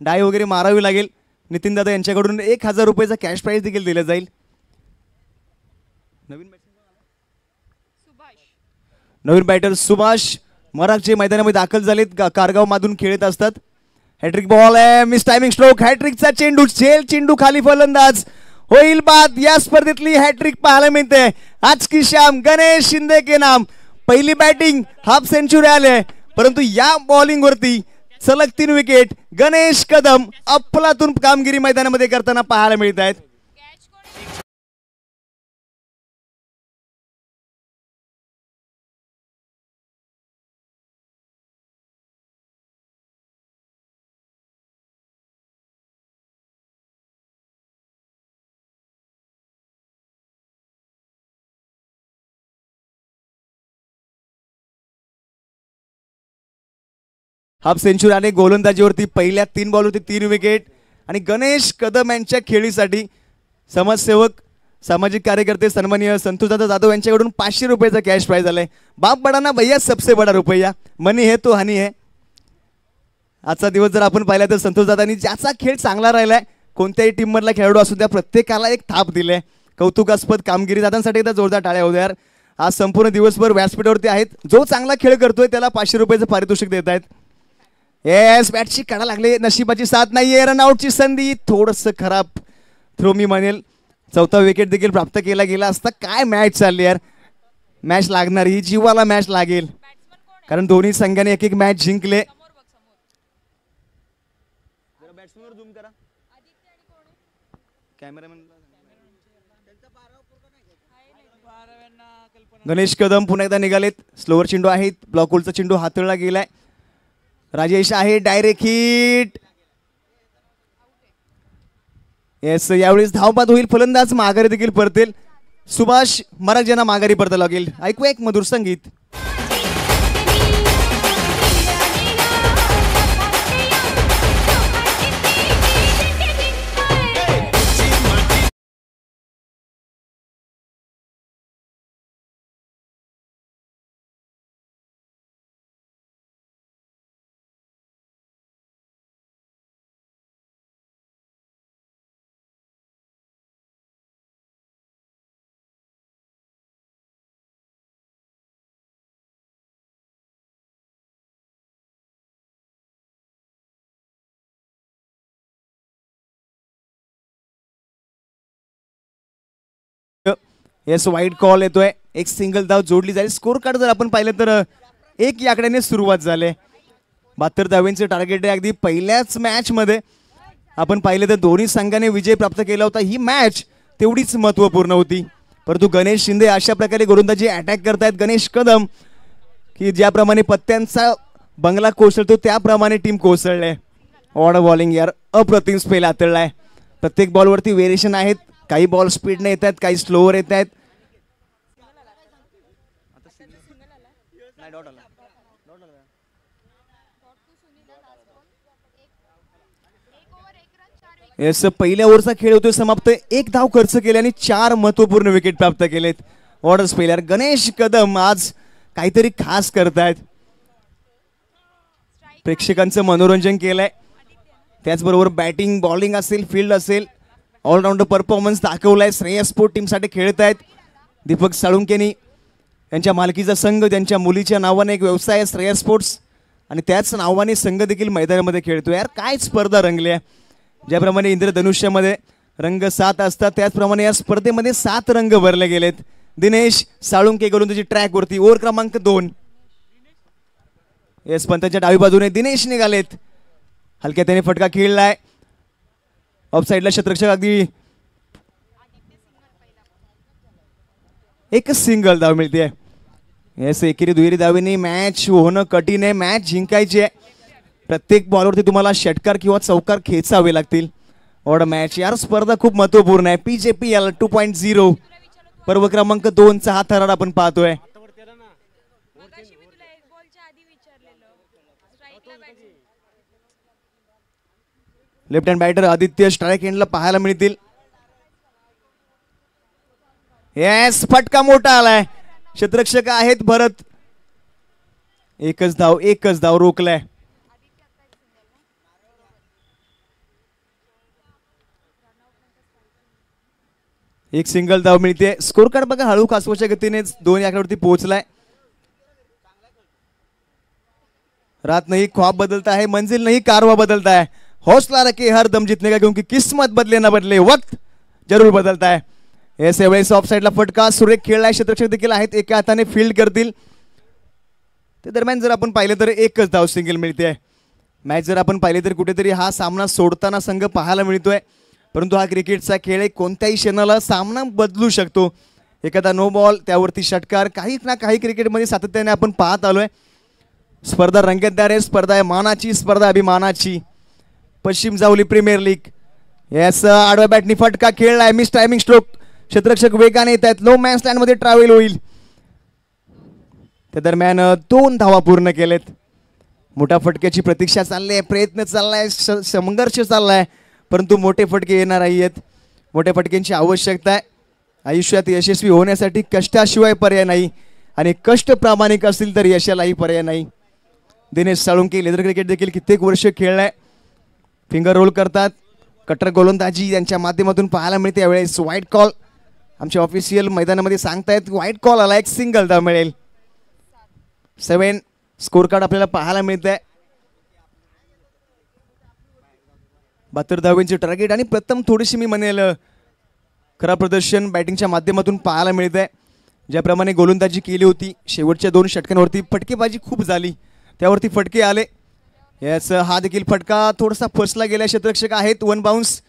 डाय वगैरे मारावी लागेल. नितीन दादा यांच्याकडून 1000 रुपयाचा कॅश प्राईज देखील दिला जाईल. नवीन बॅटर सुभाष मराग जे मैदानामध्ये दाखल झालेत. कारगाव मधून खेळत असतात. हॅट्रिक बॉल आहे. Miss timing stroke. हॅट्रिकचा चेंडू. झेल चेंडू खाली. फलंदाज होईल बाद. या स्पर्धेतली हॅट्रिक पाहायला मिळते. आज की शाम गणेश शिंदे के नाम. पहिली बॅटिंग हाफ सेंचुरी आले परंतु या बॉलिंग वरती सलग 3 विकेट. गणेश कदम अफलातून कामगिरी मैदानामध्ये करताना पाहायला मिळत आहेत. हाफ सेंचुरी आले. गोलंदाजीवरती पहिल्या 3 बॉलवरती 3 विकेट. आणि गणेश कदम यांच्या खेळीसाठी समाजसेवक सामाजिक कार्यकर्ते सन्माननीय संतोषदादा जाधव यांच्याकडून 500 रुपयाचा कॅश प्राइज आलाय. बाप बडाना भैया सबसे बडा रुपया. मनी है तो हानी है. आजचा दिवस जर आपण पाहिला तर संतोषदादांनी ज्याचा खेळ चांगला राहिलाय कोणत्याही टीम मधला खेळाडू असू द्या प्रत्येकाला एक थाप दिले. कौतुकास्पद कामगिरी. दादांसाठी एकदा जोरदार टाळ्या होऊ द्या. आज संपूर्ण दिवसभर व्यासपीठावरती आहेत. जो चांगला खेळ करतोय त्याला 500 रुपयाचं पारितोषिक देत आहेत. येस, बॅटची कडा लागले. नशिबाची साथ नाहीये. रनआउटची संधी. थोडंसं खराब थ्रो मी म्हणेल. 4था विकेट देखील प्राप्त केला गेला असता. काय मॅच चालली यार. मॅच लागणार ही जीवाला मॅच लागेल कारण दोन्ही संघाने एक मॅच जिंकले. गणेश कदम पुन्हा एकदा निघालेत. स्लोअर चेंडू आहेत. ब्लॉक होलचा चेंडू हाताळला गेलाय. राजेश आहे. Direct hit. येस, यावेळेस धावबाद होईल. फलंदाज माघारी देखील परतेल. सुभाष मराग यांना माघारी परता लागेल. ऐकूया एक मधुर संगीत. येस, वाईट कॉल येतोय. एक सिंगल धाव जोडली जाईल. स्कोर कार्ड जर आपण पाहिलं तर 1 या आकड्याने सुरुवात झाली. 72 धावांचे टार्गेट आहे. अगदी पहिल्याच मॅच मध्ये आपण पाहिलं तर दोन्ही संघाने विजय प्राप्त केला होता. ही मॅच तेवढीच महत्त्वपूर्ण होती परंतु गणेश शिंदे अशा प्रकारे गोलंदाजी अटॅक करतायत. गणेश कदम की ज्याप्रमाणे पत्त्यांचा बंगला कोसळतो त्याप्रमाणे टीम कोसळले. ऑड बॉलिंग यार. अप्रतिम स्पेल हाताळलाय. प्रत्येक बॉलवरती व्हेरिएशन आहेत. काही बॉल स्पीडने येत आहेत, काही स्लोवर येत आहेत. येस, पहिल्या ओव्हरचा खेळ होतोय समाप्त. 1 धाव खर्च केले आणि 4 महत्वपूर्ण विकेट प्राप्त केलेत. ऑर्डर्स प्लेयर गणेश कदम आज काहीतरी खास करतायत. प्रेक्षकांचं मनोरंजन केलंय. त्याचबरोबर बॅटिंग बॉलिंग असेल फील्ड असेल ऑलराऊंडर परफॉर्मन्स दाखवलाय. श्रेयस स्पोर्ट टीमसाठी खेळत आहेत दीपक साळुंकेनी. यांच्या मालकीचा संघ, त्यांच्या मुलीच्या नावाने एक व्यवसाय आहे श्रेयस स्पोर्ट्स, आणि त्याच नावाने संघ देखील मैदानामध्ये खेळतो. यार काय स्पर्धा रंगली आहे. ज्याप्रमाणे इंद्रधनुष्यामध्ये रंग 7 असतात त्याचप्रमाणे या स्पर्धेमध्ये 7 रंग भरले गेलेत. दिनेश साळुंके गोलंदाजी ट्रॅकवरती. ओव्हर क्रमांक 2. येस, पंतांच्या डावी बाजूने दिनेश निघालेत. हलक्या त्याने फटका खेळलाय. ऑफ साईडला क्षेत्ररक्षक अगदी एकच सिंगल धाव मिळते. येस, एकेरी दुहेरी धावेने मॅच होणं कठीण आहे. मॅच जिंकायची आहे. प्रत्येक बॉलवरती तुम्हाला षटकार किंवा चौकार खेचावे लागतील. Odd match. यार स्पर्धा खूप महत्वपूर्ण आहे. PJPL 2.0 पर्व क्रमांक 2चा हा थरार आपण पाहतोय. Left hand batter Aditya strike एंडला पाहायला मिळतील. येस, फटका मोठा आलाय. क्षेत्ररक्षक आहेत भरत. एकच धाव रोखलाय. एक सिंगल धाव मिळते. स्कोर कार्ड बघा हळू कासवाच्या गतीने 2 आकड्यावरती पोहोचलाय. रात नहीं ख्वाब बदलता है, मंजिल नहीं कारवा बदलता है. हौसला रखे हर दम जीतने का, क्योंकि किस्मत बदले ना बदले वक्त जरूर बदलता है. ऐसे वेळेस ऑफ साईडला फटका सुरेख खेळलाय. क्षेत्ररक्षक देखील आहेत, एका हाताने फील्ड करतील. ते दरम्यान जर आपण पाहिलं तर एकच धाव सिंगल मिळते. मॅच जर आपण पाहिले तर कुठेतरी हा सामना सोडताना संघ पाहायला मिळतोय. परंतु हा क्रिकेटचा खेळ आहे. कोणत्याही क्षणाला सामना बदलू शकतो. एखादा नो बॉल त्यावरती षटकार, काही ना काही क्रिकेटमध्ये सातत्याने आपण पाहत आलोय. स्पर्धा रंगतदार आहे. स्पर्धा आहे मानाची, स्पर्धा अभिमानाची. पश्चिम जावली प्रीमियर लीग. येस, आडव्या बॅटनी फटका खेळलाय. Miss timing stroke. क्षेत्ररक्षक वेगाने येत आहेत. नो मॅन्स लँड मध्ये ट्रॅव्हल होईल. त्या दरम्यान 2 धावा पूर्ण केलेत. मोठ्या फटक्याची प्रतीक्षा चालली आहे. प्रयत्न चाललाय, संघर्ष चाललाय, परंतु मोठे फटके येणार आहेत. मोठ्या फटक्यांची आवश्यकता आहे. आयुष्यात यशस्वी होण्यासाठी कष्टाशिवाय पर्याय नाही, आणि कष्ट प्रामाणिक असतील तर यशालाही पर्याय नाही. दिनेश साळुंके लेदर क्रिकेट देखील कित्येक वर्ष खेळलाय. फिंगर रोल करतात. कट्टर गोलंदाजी यांच्या माध्यमातून पाहायला मिळते. यावेळेस व्हाईट कॉल आमच्या ऑफिशियल मैदानामध्ये सांगतायत. व्हाईट कॉल आला. एक सिंगल धाव मिळेल. 7 स्कोर कार्ड आपल्याला पाहायला मिळत आहे. 72 धावांचे टार्गेट, आणि प्रथम थोडीशी मी म्हणेल खरा प्रदर्शन बॅटिंगच्या माध्यमातून पाहायला मिळत आहे. ज्याप्रमाणे गोलंदाजी केली होती, शेवटच्या 2 षटकांवरती फटकेबाजी खूप झाली, त्यावरती फटके आले. याच हा देखील फटका थोडासा फसला गेला. क्षेत्ररक्षक आहेत. 1 बाउन्स.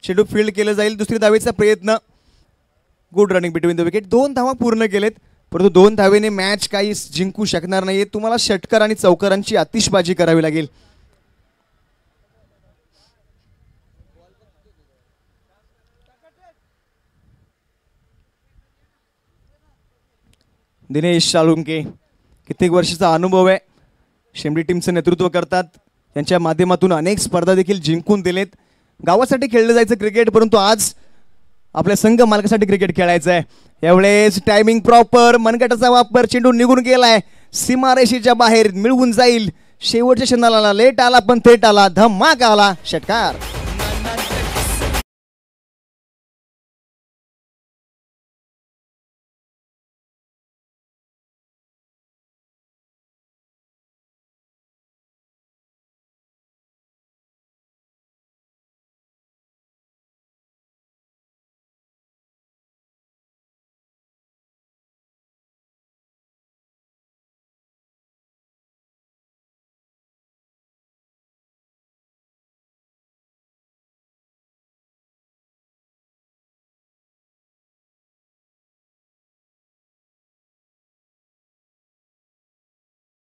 चेंडू फील्ड केलं जाईल. दुसरी धावेचा प्रयत्न. Good running between the wicket. 2 धावा पूर्ण केलेत, परंतु 2 धावेने मॅच काही जिंकू शकणार नाहीये. तुम्हाला षटकार आणि चौकारांची आतिषबाजी करावी लागेल. दिनेश साळुंके कित्येक वर्षाचा अनुभव आहे. शेंबडी टीमचं नेतृत्व करतात. यांच्या माध्यमातून अनेक स्पर्धा देखील जिंकून दिलेत. गावासाठी खेळलं जायचं क्रिकेट, परंतु आज आपल्या संघ मालकासाठी क्रिकेट खेळायचं आहे. यावेळेस टायमिंग प्रॉपर. मनगटाचा वापर. चेंडू निघून गेलाय सीमारेषेच्या बाहेर. मिळवून जाईल. शेवटच्या क्षणाला लेट आला पण थेट आला. धमाका आला. षटकार.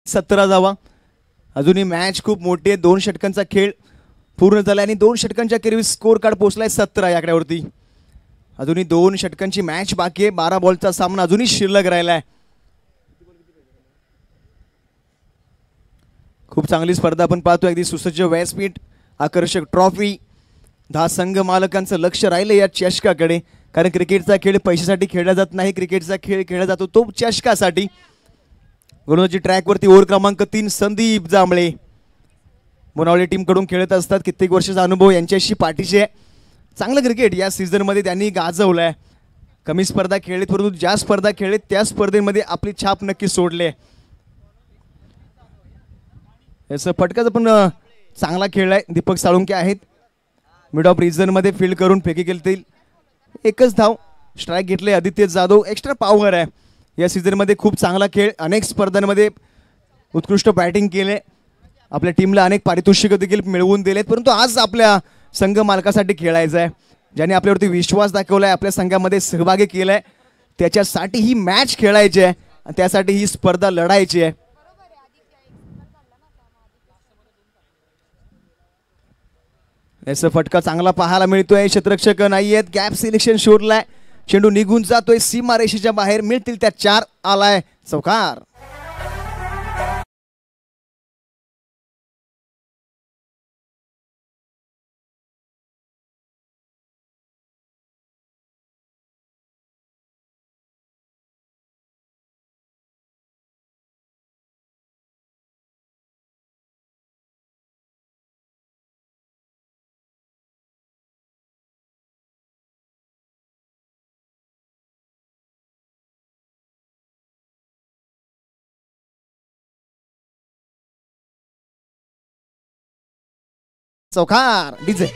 सतरा धावा. अजूनही मॅच खूप मोठी आहे. 2 षटकांचा खेळ पूर्ण झाला आणि 2 षटकांच्या खेळी स्कोर कार्ड पोहोचलाय 17 या आकड्यावरती. अजूनही 2 षटकांची मॅच बाकी आहे. 12 बॉलचा सामना अजूनही शिल्लक राहिलाय. खूप चांगली स्पर्धा आपण पाहतोय. अगदी सुसज्ज व्यासपीठ, आकर्षक ट्रॉफी, 10 संघ मालकांचं लक्ष राहिलं या चषकाकडे, कारण क्रिकेटचा खेळ पैशासाठी खेळला जात नाही, क्रिकेटचा खेळ खेळला जातो तो चषकासाठी. गोलंदाजी ट्रॅकवरती ओव्हर क्रमांक 3 संदीप जांभळे मुनावळे टीमकडून खेळत असतात. कित्येक वर्षाचा अनुभव यांच्याशी पाठीशी आहे. चांगलं क्रिकेट या सीझनमध्ये त्यांनी गाजवलं आहे. कमी स्पर्धा खेळलीत परंतु ज्या स्पर्धा खेळलीत त्या स्पर्धेमध्ये आपली छाप नक्की सोडली आहे. याचं फटकाचा पण चांगला खेळ आहे. दीपक साळुंके आहेत मिड ऑफ रिझनमध्ये फील्ड करून फेकी केली. एकच धाव स्ट्राईक घेतले. आदित्य जाधव एक्स्ट्रा पॉवर आहे या सीझनमध्ये. खूप चांगला खेळ, अनेक स्पर्धांमध्ये उत्कृष्ट बॅटिंग केले, आपल्या टीमला अनेक पारितोषिक देखील मिळवून दिलेत. परंतु आज आपल्या संघ मालकासाठी खेळायचं आहे, ज्याने आपल्यावरती विश्वास दाखवला आहे, आपल्या संघामध्ये सहभागी केला आहे, त्याच्यासाठी ही मॅच खेळायची आहे आणि त्यासाठी ही स्पर्धा लढायची आहे. याचा फटका चांगला पाहायला मिळतोय. क्षेत्ररक्षक नाही आहेत, गॅप सिलेक्शन शोधलाय, चेंडू निघून जातोय सीमारेषेच्या बाहेर. मिळतील त्या 4. आलाय चौकार. चौकार डीजे.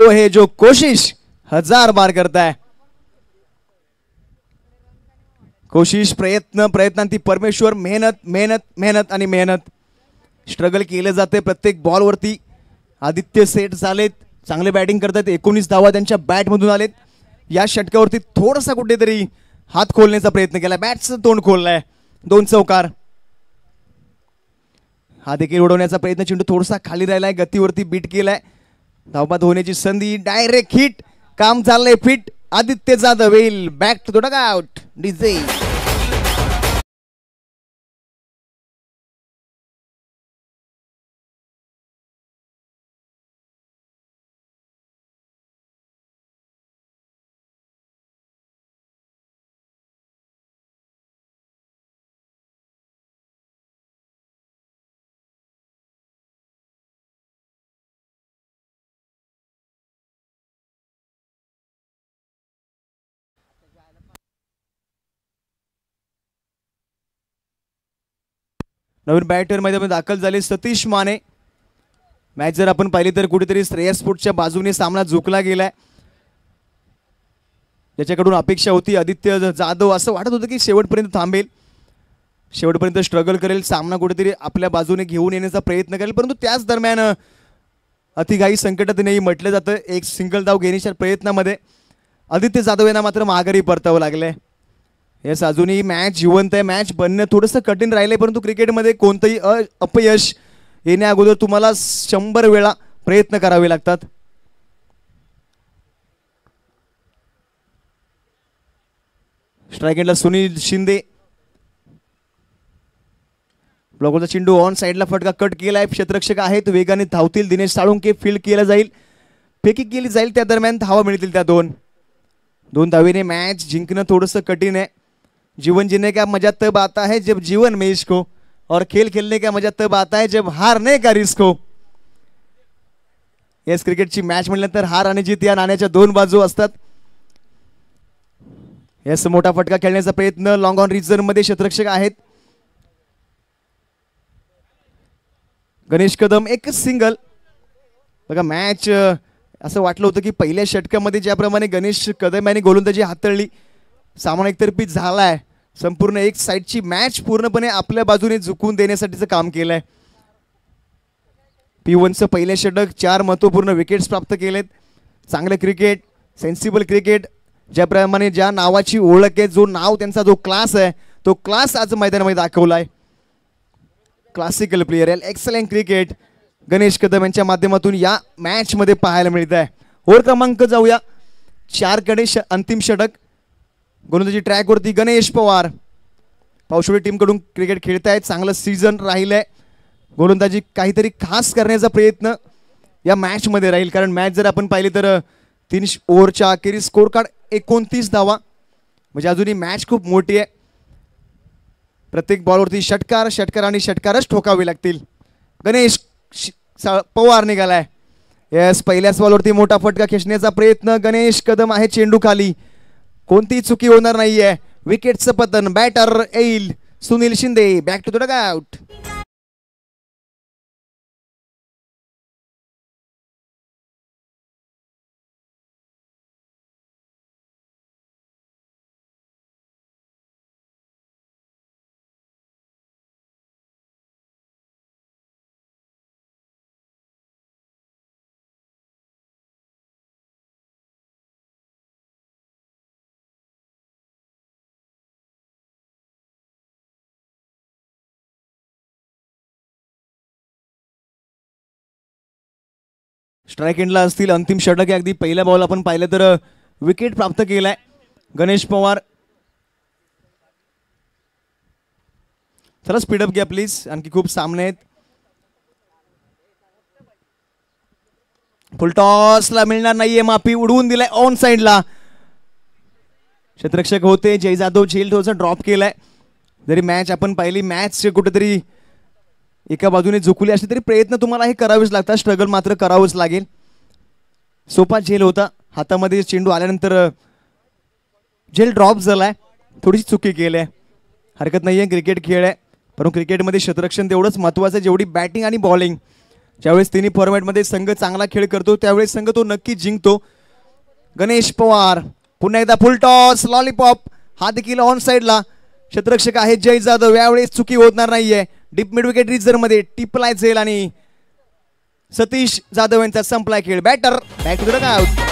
तो है जो कोशिश 1000 बार करता है. कोशिश, प्रयत्नांती परमेश्वर. मेहनत मेहनत मेहनत आणि मेहनत. स्ट्रगल केलं जाते प्रत्येक बॉलवरती. आदित्य सेट झालेत, चांगले बॅटिंग करतात. 19 धावा त्यांच्या बॅटमधून आलेत. या षटकावरती थोडासा कुठेतरी हात खोलण्याचा प्रयत्न केला, बॅटचं तोंड खोललंय. 2 चौकार. हा देखील उडवण्याचा प्रयत्न, चेंडू थोडासा खाली राहिलाय, गतीवरती बीट केलाय. धावबाद होण्याची संधी, डायरेक्ट हिट, काम झालंय फिट. आदित्य जाधव येईल back to the dugout. DJ. नवीन बॅटर मैदानामध्ये दाखल झाले सतीश माने. मॅच जर आपण पाहिली तर कुठेतरी श्रेयस स्पोर्ट्सच्या बाजूने सामना झुकला गेलाय. त्याच्याकडून अपेक्षा होती आदित्य जाधव, असं वाटत होतं की शेवटपर्यंत थांबेल, शेवटपर्यंत स्ट्रगल करेल, सामना कुठेतरी आपल्या बाजूने घेऊन येण्याचा प्रयत्न करेल. परंतु त्याच दरम्यान अतिघाई संकटात नाही म्हटलं जातं. एक सिंगल धाव घेण्याच्या प्रयत्नामध्ये आदित्य जाधव यांना मात्र माघारी परतावं लागलंय. येस, अजूनही मॅच जिवंत आहे. मॅच बनणं थोडंसं कठीण राहिलंय, परंतु क्रिकेटमध्ये कोणतंही अपयश येण्या अगोदर तुम्हाला 100 वेळा प्रयत्न करावे लागतात. स्ट्राईक एंडला सुनील शिंदे. ब्लॉकरचा चेंडू ऑन साईडला फटका कट केलाय. क्षेत्ररक्षक आहेत, वेगाने धावतील. दिनेश साळुंके फील्ड केला जाईल, फेकी केली जाईल. त्या दरम्यान धावा मिळतील त्या 2 धावेने मॅच जिंकणं थोडंसं कठीण आहे. जीवन जीने का मजा तब आता है जब जीवन में इश्क हो, और खेल खेलने का मजा तब आता है जब हारने का रिस्क हो. येस, क्रिकेटची मॅच म्हटल्यानंतर हार आणि जीत या नाण्याच्या 2 बाजू असतात. येस, मोठा फटका खेळण्याचा प्रयत्न लॉंग ऑन रिझन मध्ये क्षेत्ररक्षक आहेत. गणेश कदम एकच सिंगल. बघा, मॅच असं वाटलं होतं की पहिल्या षटकामध्ये ज्याप्रमाणे गणेश कदम यांनी गोलंदाजी हाताळली, सामना एकतर्फी झालाय. संपूर्ण एक साईडची मॅच पूर्णपणे आपल्या बाजूने झुकवून देण्यासाठीचं काम केलंय. P1चं पहिलं षटक, 4 महत्त्वपूर्ण विकेट्स प्राप्त केलेत. चांगलं क्रिकेट, सेन्सिबल क्रिकेट, ज्याप्रमाणे ज्या नावाची ओळख आहे, जो नाव त्यांचा जो क्लास आहे, तो क्लास आज मैदानामध्ये दाखवलाय. क्लासिकल प्लेयर आहे, एक्सलेंट क्रिकेट गणेश कदम यांच्या माध्यमातून या मॅच मध्ये पाहायला मिळत आहे. ओव्हर क्रमांक जाऊया 4 कडे. अंतिम षटक गोलंदाजी ट्रॅकवरती गणेश पवार पावशेडी टीम कडून क्रिकेट खेळतायत. चांगलं सीझन राहिलंय. गोलंदाजी काहीतरी खास करण्याचा प्रयत्न या मॅच मध्ये राहील, कारण मॅच जर आपण पाहिली तर 3 ओव्हरच्या अखेरीस स्कोर कार्ड 29 धावा, म्हणजे अजूनही मॅच खूप मोठी आहे. प्रत्येक बॉलवरती षटकार आणि षटकारच ठोकावे लागतील. गणेश पवार निघालाय. येस, पहिल्याच बॉलवरती मोठा फटका खेचण्याचा प्रयत्न. गणेश कदम आहे चेंडू खाली, कोणतीही चुकी होणार नाहीये. विकेटचं पतन. बॅटर येईल Sunil Shinde. Back to the dugout. Strike एंडला असतील. अंतिम षटक आहे. अगदी पहिल्या बॉल आपण पाहिलं तर विकेट प्राप्त केलाय गणेश पवार. चला स्पीडअप घ्या प्लीज, आणखी खूप सामने आहेत. फुल टॉसला मिळणार नाहीये माफी. उडवून दिलाय ऑन साइडला. क्षेत्ररक्षक होते जय जाधव, झेल थोडासा ड्रॉप केलाय. जरी मॅच आपण पाहिली, मॅच कुठेतरी एका बाजूने झुकली असली तरी प्रयत्न तुम्हाला हे करावेच लागतात. स्ट्रगल मात्र करावंच लागेल. सोपा झेल होता. हातामध्ये चेंडू आल्यानंतर झेल ड्रॉप झालाय. थोडीशी चुकी केली आहे. हरकत नाहीये, क्रिकेट खेळ आहे. परंतु क्रिकेटमध्ये क्षेत्ररक्षण तेवढंच महत्त्वाचं आहे जेवढी बॅटिंग आणि बॉलिंग. ज्यावेळेस तिन्ही फॉर्मॅटमध्ये संघ चांगला खेळ करतो त्यावेळेस संघ तो नक्की जिंकतो. गणेश पवार पुन्हा एकदा फुल टॉस, लॉलीपॉप. हा देखील ऑन साइडला. क्षेत्ररक्षक आहे जय जाधव. यावेळेस चुकी होणार नाहीये. डीप मिड विकेट रिझर मध्ये टिपलाय झेल आणि सतीश जाधव यांचा संपलाय खेळ. Batter back to the dugout.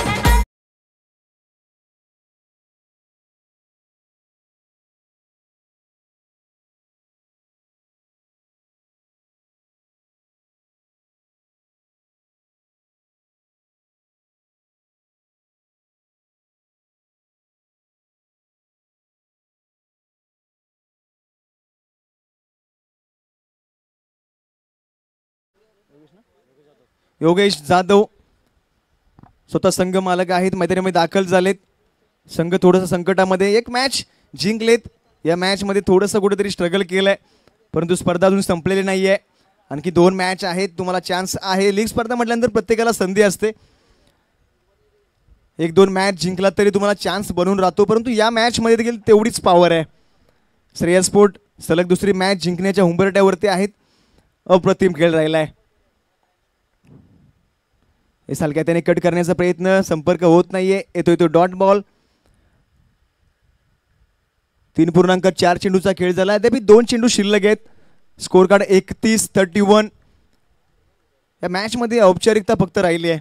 Yogesh Jadhav स्वतः संघ मालक आहेत, मैदानामध्ये दाखल झालेत. संघ थोडंसं संकटामध्ये. एक मॅच जिंकलेत. या मॅच मध्ये थोडंसं कुठेतरी स्ट्रगल केलंय, परंतु स्पर्धा अजून संपलेली नाहीये. आणखी 2 मॅच आहेत. तुम्हाला चान्स आहे. लीग स्पर्धा म्हटल्यानंतर प्रत्येकाला संधी असते. 1-2 मॅच जिंकला तरी तुम्हाला चान्स बनून राहतो, परंतु या मॅच मध्ये देखील तेवढीच पॉवर आहे. श्रेयस स्पोर्ट सलग दुसरी मॅच जिंकण्याच्या उंबरठ्यावरती आहेत. अप्रतिम खेळ राहिलाय. हे सालक्या त्याने कट करण्याचा प्रयत्न, संपर्क होत नाहीये. येतोय तो डॉट बॉल. 3.4 चेंडूचा खेळ झाला. अद्याप 2 चेंडू शिल्लक आहेत. Score card 31-31. या मॅच मध्ये औपचारिकता फक्त राहिली आहे.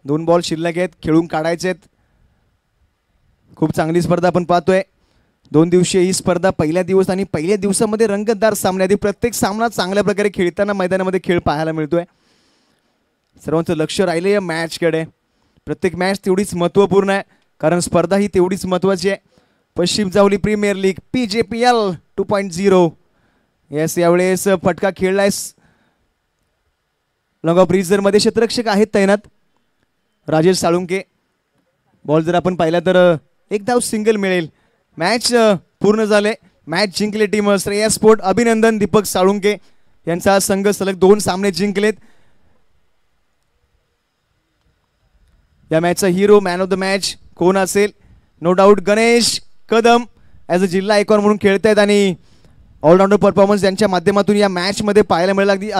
2 बॉल शिल्लक आहेत, खेळून काढायचे आहेत. खूप चांगली स्पर्धा आपण पाहतोय. 2 दिवसीय ही स्पर्धा. पहिल्या दिवस आणि पहिल्या दिवसामध्ये रंगतदार सामने आधी प्रत्येक सामना चांगल्या प्रकारे खेळताना मैदानामध्ये खेळ पाहायला मिळतोय. सर्वांचं लक्ष राहिलं या मॅचकडे. प्रत्येक मॅच तेवढीच महत्त्वपूर्ण आहे, कारण स्पर्धा ही तेवढीच महत्त्वाची आहे. Paschim Jawali premier league PJPL 2.0. Yes, यावेळेस फटका खेळलाय. लॉंग ऑफ रिझर मध्ये क्षेत्ररक्षक आहेत तैनात राजेश साळुंके. बॉल जर आपण पाहिला तर 1 धाव सिंगल मिळेल. मॅच पूर्ण झाले. मॅच जिंकले टीम श्रेयस स्पोर्ट. अभिनंदन दीपक साळुंके यांचा संघ सलग 2 सामने जिंकलेत. या मॅचचा हिरो, मॅन ऑफ द मॅच कोण असेल? No doubt Ganesh Kadam as a जिल्हा आयकॉन म्हणून खेळत आहेत आणि ऑलराऊंडर परफॉर्मन्स यांच्या माध्यमातून या मॅच मध्ये पाहायला मिळाला. अगदी